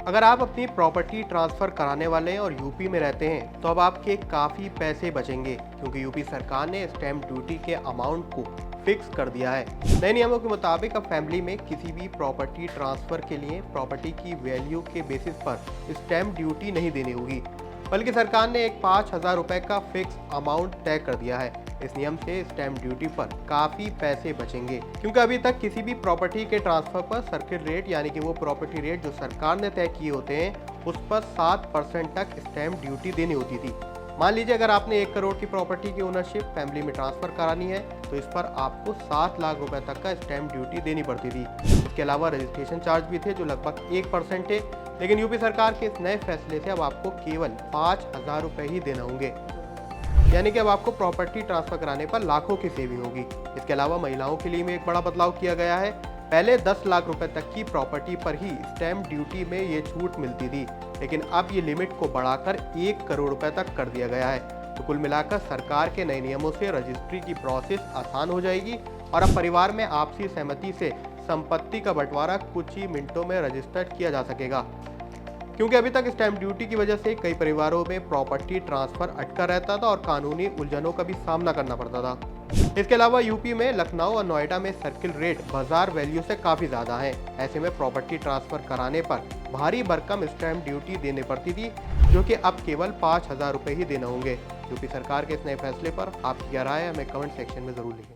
अगर आप अपनी प्रॉपर्टी ट्रांसफ़र कराने वाले हैं और यूपी में रहते हैं तो अब आपके काफ़ी पैसे बचेंगे, क्योंकि यूपी सरकार ने स्टैम्प ड्यूटी के अमाउंट को फिक्स कर दिया है। नए नियमों के मुताबिक अब फैमिली में किसी भी प्रॉपर्टी ट्रांसफ़र के लिए प्रॉपर्टी की वैल्यू के बेसिस पर स्टैम्प ड्यूटी नहीं देनी होगी, बल्कि सरकार ने एक 5,000 रुपये का फिक्स अमाउंट तय कर दिया है। इस नियम से स्टैम्प ड्यूटी पर काफ़ी पैसे बचेंगे, क्योंकि अभी तक किसी भी प्रॉपर्टी के ट्रांसफ़र पर सर्किट रेट यानी कि वो प्रॉपर्टी रेट जो सरकार ने तय किए होते हैं उस पर 7% तक स्टैम्प ड्यूटी देनी होती थी। मान लीजिए अगर आपने 1 करोड़ की प्रॉपर्टी की ओनरशिप फैमिली में ट्रांसफ़र करानी है तो इस पर आपको 7 लाख रुपए तक का स्टैम्प ड्यूटी देनी पड़ती थी। इसके अलावा रजिस्ट्रेशन चार्ज भी थे जो लगभग 1% है, लेकिन यूपी सरकार के इस नए फैसले से अब आपको केवल 5,000 रुपये ही देना होंगे, यानी कि अब आपको प्रॉपर्टी ट्रांसफर कराने पर लाखों की सेविंग होगी। इसके अलावा महिलाओं के लिए भी एक बड़ा बदलाव किया गया है। पहले 10 लाख रुपए तक की प्रॉपर्टी पर ही स्टैम्प ड्यूटी में ये छूट मिलती थी, लेकिन अब ये लिमिट को बढ़ाकर 1 करोड़ रुपए तक कर दिया गया है। तो कुल मिलाकर सरकार के नए नियमों से रजिस्ट्री की प्रोसेस आसान हो जाएगी और अब परिवार में आपसी सहमति से संपत्ति का बंटवारा कुछ ही मिनटों में रजिस्टर्ड किया जा सकेगा, क्योंकि अभी तक स्टैम्प ड्यूटी की वजह से कई परिवारों में प्रॉपर्टी ट्रांसफर अटका रहता था और कानूनी उलझनों का भी सामना करना पड़ता था। इसके अलावा यूपी में लखनऊ और नोएडा में सर्किल रेट बाजार वैल्यू से काफ़ी ज़्यादा है। ऐसे में प्रॉपर्टी ट्रांसफर कराने पर भारी भरकम स्टैम्प ड्यूटी देनी पड़ती थी, जो कि अब केवल 5,000 रुपये ही देना होंगे। यूपी सरकार के इस नए फैसले पर आपकी क्या राय है, हमें कमेंट सेक्शन में ज़रूर लिखें।